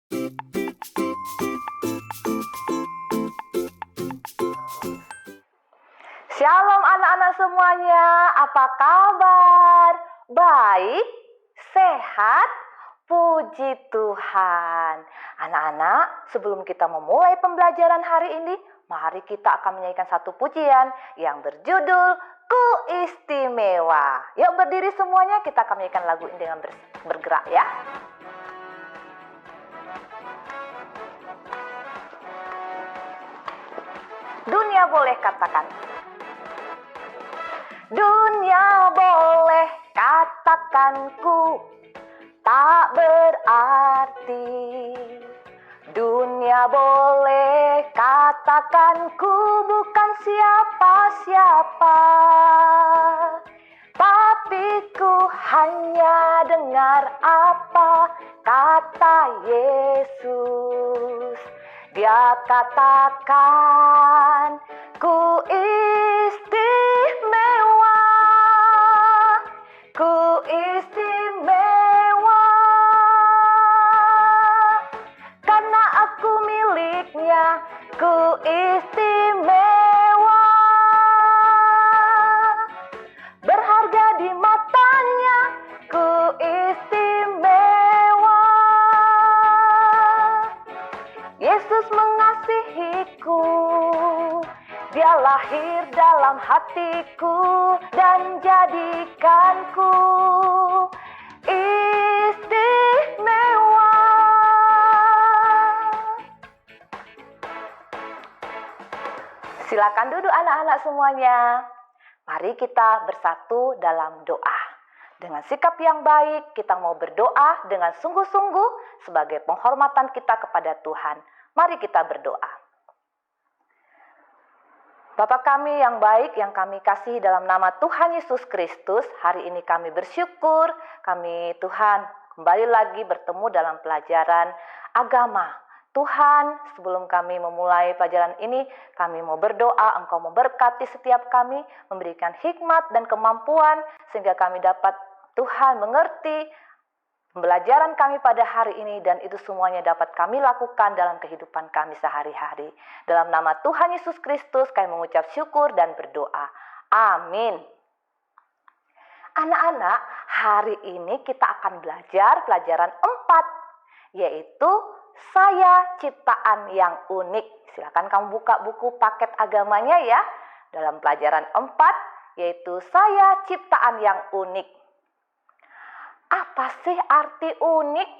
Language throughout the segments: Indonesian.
Shalom anak-anak semuanya, apa kabar? Baik? Sehat? Puji Tuhan. Anak-anak, sebelum kita memulai pembelajaran hari ini, mari kita akan menyanyikan satu pujian yang berjudul Ku Istimewa. Yuk berdiri semuanya, kita akan menyanyikan lagu ini dengan bergerak ya. Dunia boleh katakan. Dunia boleh katakan ku tak berarti. Dunia boleh katakan ku bukan siapa-siapa. Tapi ku hanya dengar apa kata Yesus. Dia katakan ku istimewa. Ku istimewa karena aku miliknya. Ku istimewa, berharga di matanya. Ku istimewa, Yesus mengasihiku. Dia lahir dalam hatiku dan jadikanku istimewa. Silakan duduk anak-anak semuanya. Mari kita bersatu dalam doa. Dengan sikap yang baik, kita mau berdoa dengan sungguh-sungguh sebagai penghormatan kita kepada Tuhan. Mari kita berdoa. Bapa kami yang baik, yang kami kasih dalam nama Tuhan Yesus Kristus, hari ini kami bersyukur, kami Tuhan kembali lagi bertemu dalam pelajaran agama. Tuhan, sebelum kami memulai pelajaran ini, kami mau berdoa, Engkau memberkati setiap kami, memberikan hikmat dan kemampuan, sehingga kami dapat Tuhan mengerti pembelajaran kami pada hari ini, dan itu semuanya dapat kami lakukan dalam kehidupan kami sehari-hari. Dalam nama Tuhan Yesus Kristus kami mengucap syukur dan berdoa. Amin. Anak-anak, hari ini kita akan belajar pelajaran 4, yaitu Saya Ciptaan yang Unik. Silakan kamu buka buku paket agamanya ya. Dalam pelajaran 4, yaitu Saya Ciptaan yang Unik. Apa sih arti unik?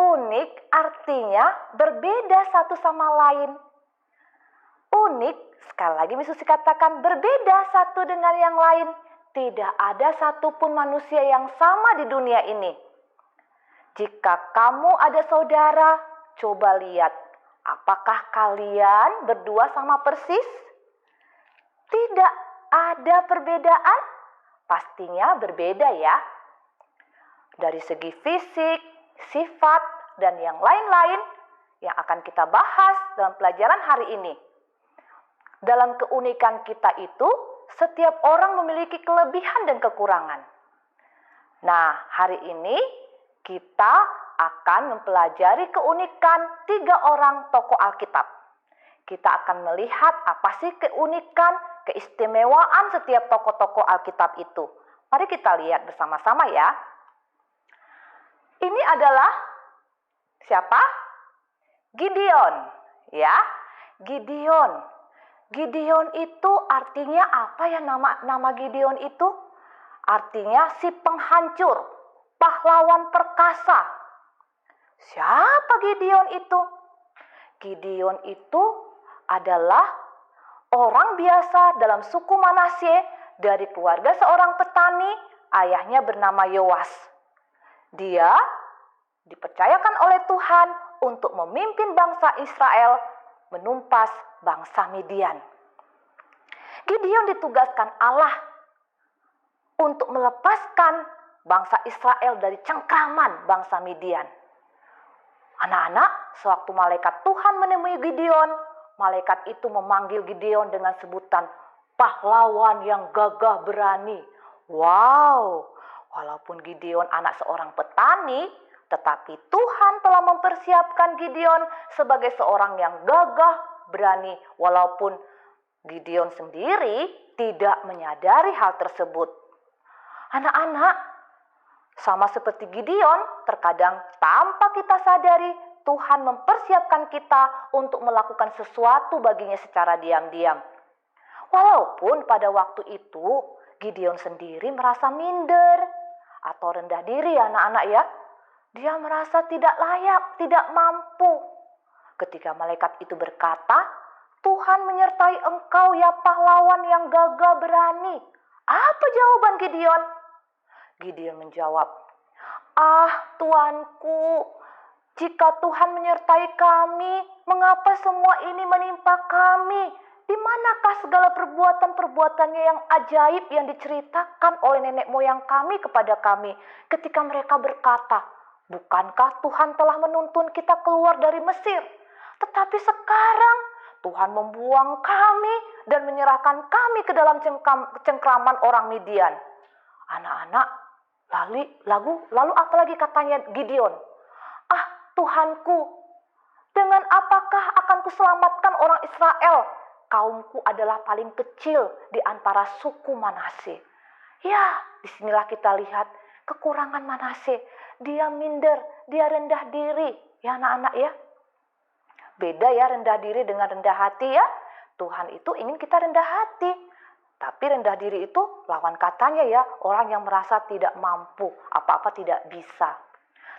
Unik artinya berbeda satu sama lain. Unik, sekali lagi Yesus katakan berbeda satu dengan yang lain. Tidak ada satupun manusia yang sama di dunia ini. Jika kamu ada saudara, coba lihat, apakah kalian berdua sama persis? Tidak ada perbedaan? Pastinya berbeda ya. Dari segi fisik, sifat, dan yang lain-lain yang akan kita bahas dalam pelajaran hari ini. Dalam keunikan kita itu, setiap orang memiliki kelebihan dan kekurangan. Nah, hari ini kita akan mempelajari keunikan 3 orang tokoh Alkitab. Kita akan melihat apa sih keunikan, keistimewaan setiap tokoh-tokoh Alkitab itu. Mari kita lihat bersama-sama ya. Ini adalah siapa? Gideon, ya. Gideon. Gideon itu artinya apa ya, nama Gideon itu? Artinya si penghancur, pahlawan perkasa. Siapa Gideon itu? Gideon itu adalah orang biasa dalam suku Manasye dari keluarga seorang petani, ayahnya bernama Yoas. Dia dipercayakan oleh Tuhan untuk memimpin bangsa Israel menumpas bangsa Midian. Gideon ditugaskan Allah untuk melepaskan bangsa Israel dari cengkraman bangsa Midian. Anak-anak, sewaktu malaikat Tuhan menemui Gideon, malaikat itu memanggil Gideon dengan sebutan pahlawan yang gagah berani. Wow, walaupun Gideon anak seorang petani, Tetapi Tuhan telah mempersiapkan Gideon sebagai seorang yang gagah, berani, walaupun Gideon sendiri tidak menyadari hal tersebut. Anak-anak, sama seperti Gideon, terkadang tanpa kita sadari Tuhan mempersiapkan kita untuk melakukan sesuatu baginya secara diam-diam. Walaupun pada waktu itu Gideon sendiri merasa minder atau rendah diri, anak-anak ya. Dia merasa tidak layak, tidak mampu. Ketika malaikat itu berkata, Tuhan menyertai engkau ya pahlawan yang gagah berani. Apa jawaban Gideon? Gideon menjawab, Tuanku, jika Tuhan menyertai kami, mengapa semua ini menimpa kami? Di manakah segala perbuatan-perbuatannya yang ajaib yang diceritakan oleh nenek moyang kami kepada kami ketika mereka berkata, bukankah Tuhan telah menuntun kita keluar dari Mesir? Tetapi sekarang Tuhan membuang kami dan menyerahkan kami ke dalam cengkraman orang Midian. Anak-anak, lalu apa lagi katanya Gideon? Tuhanku, dengan apakah akan kuselamatkan orang Israel? Kaumku adalah paling kecil di antara suku Manase. Ya, disinilah kita lihat kekurangan Manase. Dia minder, dia rendah diri. Ya anak-anak ya. Beda ya rendah diri dengan rendah hati ya. Tuhan itu ingin kita rendah hati. Tapi rendah diri itu lawan katanya ya. Orang yang merasa tidak mampu, apa-apa tidak bisa.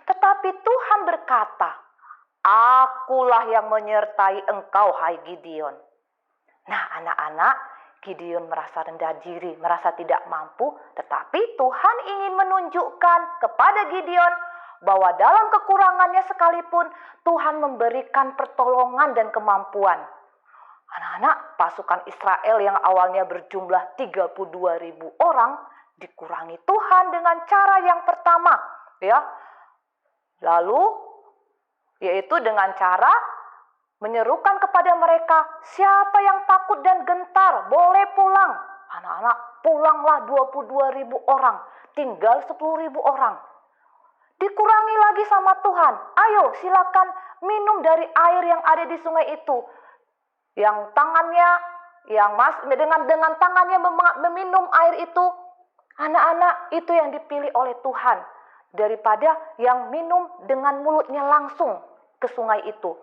Tetapi Tuhan berkata, Akulah yang menyertai engkau, hai Gideon. Nah anak-anak, Gideon merasa rendah diri, merasa tidak mampu, tetapi Tuhan ingin menunjukkan kepada Gideon bahwa dalam kekurangannya sekalipun Tuhan memberikan pertolongan dan kemampuan. Anak-anak, pasukan Israel yang awalnya berjumlah 32.000 orang dikurangi Tuhan dengan cara yang pertama, ya. Lalu yaitu dengan cara menyerukan kepada mereka, siapa yang takut dan gentar boleh pulang. Anak-anak, pulanglah 22.000 orang, tinggal 10.000 orang. Dikurangi lagi sama Tuhan, ayo silakan minum dari air yang ada di sungai itu. Yang tangannya, dengan tangannya meminum air itu, anak-anak itu yang dipilih oleh Tuhan. Daripada yang minum dengan mulutnya langsung ke sungai itu.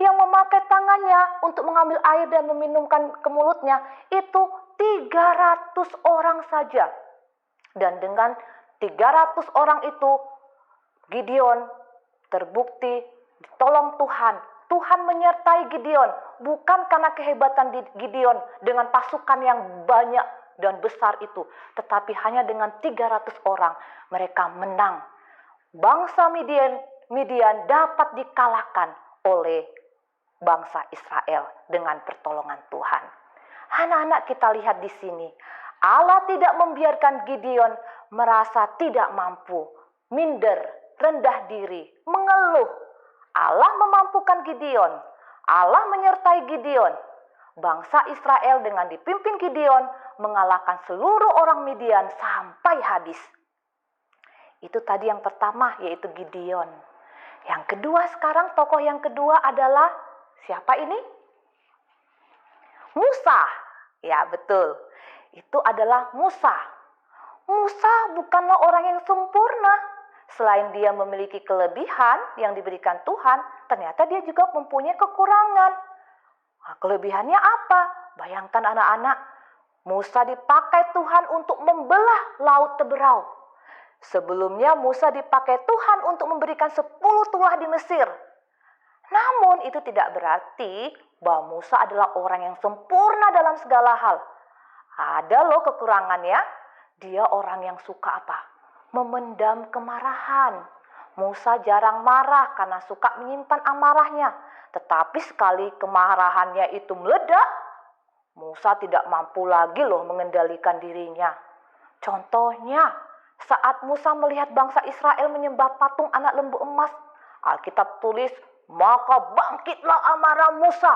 Yang memakai tangannya untuk mengambil air dan meminumkan ke mulutnya itu 300 orang saja. Dan dengan 300 orang itu Gideon terbukti ditolong Tuhan. Tuhan menyertai Gideon bukan karena kehebatan Gideon dengan pasukan yang banyak dan besar itu, tetapi hanya dengan 300 orang mereka menang. Bangsa Midian dapat dikalahkan oleh bangsa Israel dengan pertolongan Tuhan. Anak-anak, kita lihat di sini, Allah tidak membiarkan Gideon merasa tidak mampu, minder, rendah diri, mengeluh. Allah memampukan Gideon. Allah menyertai Gideon. Bangsa Israel dengan dipimpin Gideon mengalahkan seluruh orang Midian sampai habis. Itu tadi yang pertama, yaitu Gideon. Yang kedua sekarang, tokoh yang kedua adalah siapa ini? Musa. Ya betul, itu adalah Musa. Musa bukanlah orang yang sempurna. Selain dia memiliki kelebihan yang diberikan Tuhan, ternyata dia juga mempunyai kekurangan. Nah, kelebihannya apa? Bayangkan anak-anak, Musa dipakai Tuhan untuk membelah laut Teberau. Sebelumnya Musa dipakai Tuhan untuk memberikan 10 tulah di Mesir. Namun itu tidak berarti bahwa Musa adalah orang yang sempurna dalam segala hal. Ada loh kekurangannya. Dia orang yang suka apa? Memendam kemarahan. Musa jarang marah karena suka menyimpan amarahnya. Tetapi sekali kemarahannya itu meledak, Musa tidak mampu lagi loh mengendalikan dirinya. Contohnya, saat Musa melihat bangsa Israel menyembah patung anak lembu emas, Alkitab tulis, maka bangkitlah amarah Musa.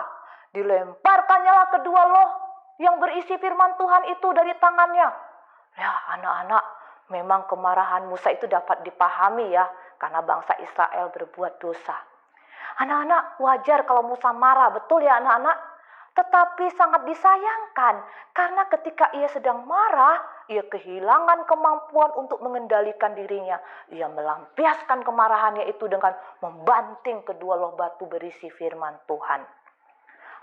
Dilemparkannya lah kedua loh yang berisi firman Tuhan itu dari tangannya. Ya anak-anak, memang kemarahan Musa itu dapat dipahami ya, karena bangsa Israel berbuat dosa. Anak-anak, wajar kalau Musa marah, betul ya anak-anak? Tetapi sangat disayangkan karena ketika ia sedang marah, ia kehilangan kemampuan untuk mengendalikan dirinya. Ia melampiaskan kemarahannya itu dengan membanting kedua loh batu berisi firman Tuhan.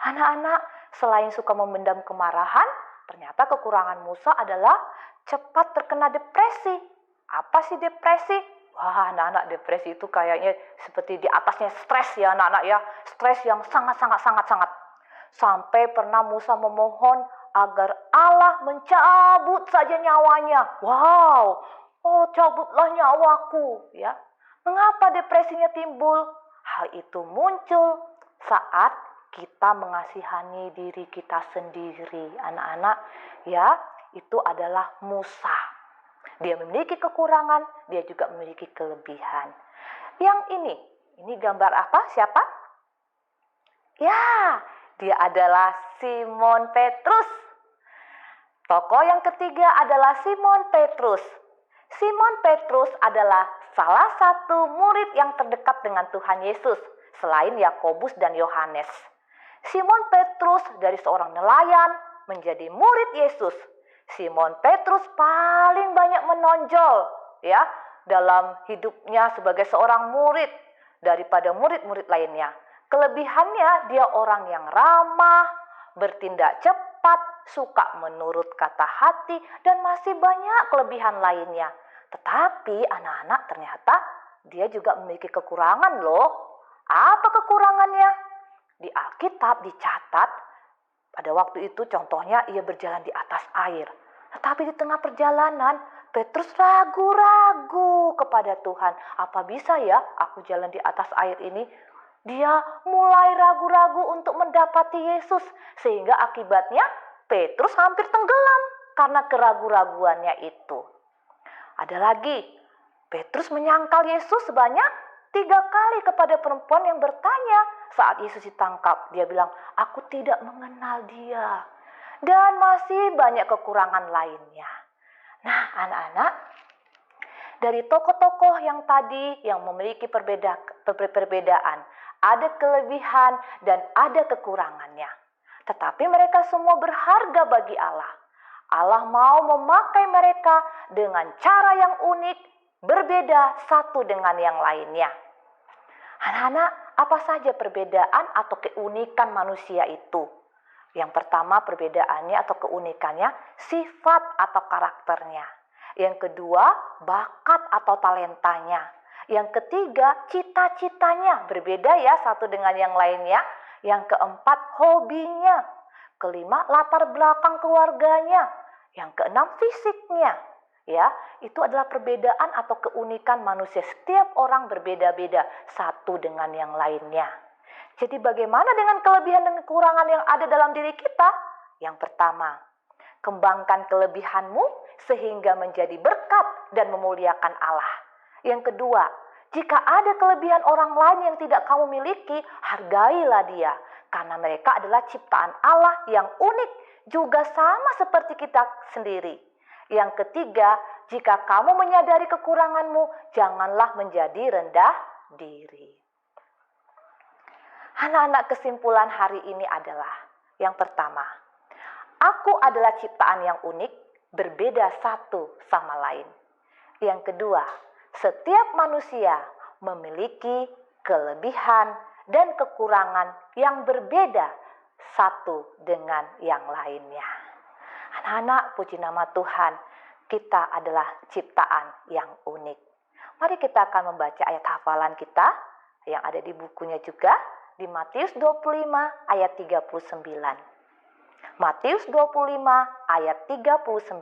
Anak-anak, selain suka memendam kemarahan, ternyata kekurangan Musa adalah cepat terkena depresi. Apa sih depresi? Wah, anak-anak, depresi itu kayaknya seperti di atasnya stres ya anak-anak ya. Stres yang sangat. Sampai pernah Musa memohon agar Allah mencabut saja nyawanya. Wow, oh cabutlah nyawaku ya. Mengapa depresinya timbul? Hal itu muncul saat kita mengasihani diri kita sendiri. Anak-anak ya, itu adalah Musa. Dia memiliki kekurangan, dia juga memiliki kelebihan. Yang ini gambar apa? Siapa? Ya, dia adalah Simon Petrus. Tokoh yang ketiga adalah Simon Petrus. Simon Petrus adalah salah satu murid yang terdekat dengan Tuhan Yesus, selain Yakobus dan Yohanes. Simon Petrus dari seorang nelayan menjadi murid Yesus. Simon Petrus paling banyak menonjol ya dalam hidupnya sebagai seorang murid daripada murid-murid lainnya. Kelebihannya dia orang yang ramah, bertindak cepat, suka menurut kata hati, dan masih banyak kelebihan lainnya. Tetapi anak-anak ternyata dia juga memiliki kekurangan loh. Apa kekurangannya? Di Alkitab dicatat pada waktu itu contohnya ia berjalan di atas air. Tetapi di tengah perjalanan Petrus ragu-ragu kepada Tuhan. Apa bisa ya aku jalan di atas air ini? Dia mulai ragu-ragu untuk mendapati Yesus. Sehingga akibatnya Petrus hampir tenggelam karena keraguan-raguannya itu. Ada lagi, Petrus menyangkal Yesus sebanyak 3 kali kepada perempuan yang bertanya saat Yesus ditangkap. Dia bilang, aku tidak mengenal dia. Dan masih banyak kekurangan lainnya. Nah anak-anak, dari tokoh-tokoh yang tadi yang memiliki perbedaan, ada kelebihan dan ada kekurangannya. Tetapi mereka semua berharga bagi Allah. Allah mau memakai mereka dengan cara yang unik, berbeda satu dengan yang lainnya. Anak-anak, apa saja perbedaan atau keunikan manusia itu? Yang pertama perbedaannya atau keunikannya sifat atau karakternya. Yang kedua bakat atau talentanya. Yang ketiga cita-citanya, berbeda ya satu dengan yang lainnya. Yang keempat hobinya. Kelima latar belakang keluarganya. Yang keenam fisiknya. Ya, itu adalah perbedaan atau keunikan manusia. Setiap orang berbeda-beda satu dengan yang lainnya. Jadi bagaimana dengan kelebihan dan kekurangan yang ada dalam diri kita? Yang pertama, kembangkan kelebihanmu sehingga menjadi berkat dan memuliakan Allah. Yang kedua, jika ada kelebihan orang lain yang tidak kamu miliki, hargailah dia. Karena mereka adalah ciptaan Allah yang unik, juga sama seperti kita sendiri. Yang ketiga, jika kamu menyadari kekuranganmu, janganlah menjadi rendah diri. Anak-anak, kesimpulan hari ini adalah yang pertama, aku adalah ciptaan yang unik, berbeda satu sama lain. Yang kedua, setiap manusia memiliki kelebihan dan kekurangan yang berbeda satu dengan yang lainnya. Anak-anak, puji nama Tuhan, kita adalah ciptaan yang unik. Mari kita akan membaca ayat hafalan kita yang ada di bukunya juga, di Matius 25 ayat 39. Matius 25 ayat 39.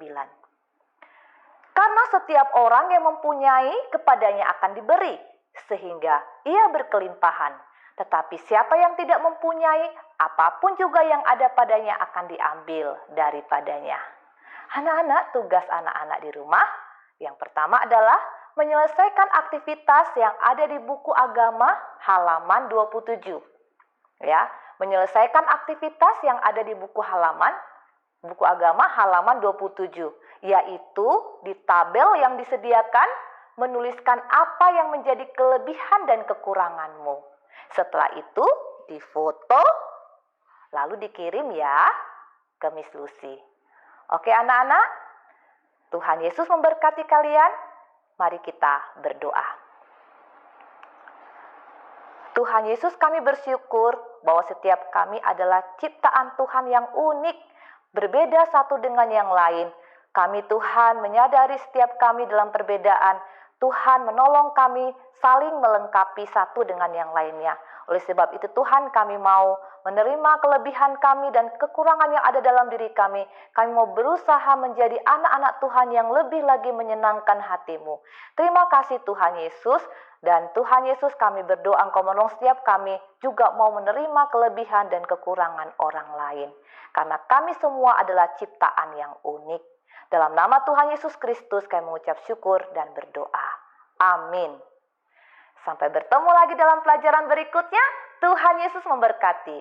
Karena setiap orang yang mempunyai kepadanya akan diberi, sehingga ia berkelimpahan. Tetapi siapa yang tidak mempunyai, apapun juga yang ada padanya akan diambil daripadanya. Anak-anak, tugas anak-anak di rumah yang pertama adalah menyelesaikan aktivitas yang ada di buku agama halaman 27. Ya, menyelesaikan aktivitas yang ada di buku agama halaman 27, yaitu di tabel yang disediakan menuliskan apa yang menjadi kelebihan dan kekuranganmu. Setelah itu difoto, lalu dikirim ya ke Miss Lucy. Oke anak-anak, Tuhan Yesus memberkati kalian. Mari kita berdoa. Tuhan Yesus, kami bersyukur bahwa setiap kami adalah ciptaan Tuhan yang unik, berbeda satu dengan yang lain. Kami Tuhan menyadari setiap kami dalam perbedaan. Tuhan menolong kami saling melengkapi satu dengan yang lainnya. Oleh sebab itu Tuhan, kami mau menerima kelebihan kami dan kekurangan yang ada dalam diri kami. Kami mau berusaha menjadi anak-anak Tuhan yang lebih lagi menyenangkan hati-Mu. Terima kasih Tuhan Yesus. Dan Tuhan Yesus, kami berdoa Engkau menolong setiap kami juga mau menerima kelebihan dan kekurangan orang lain. Karena kami semua adalah ciptaan yang unik. Dalam nama Tuhan Yesus Kristus kami mengucap syukur dan berdoa. Amin. Sampai bertemu lagi dalam pelajaran berikutnya. Tuhan Yesus memberkati.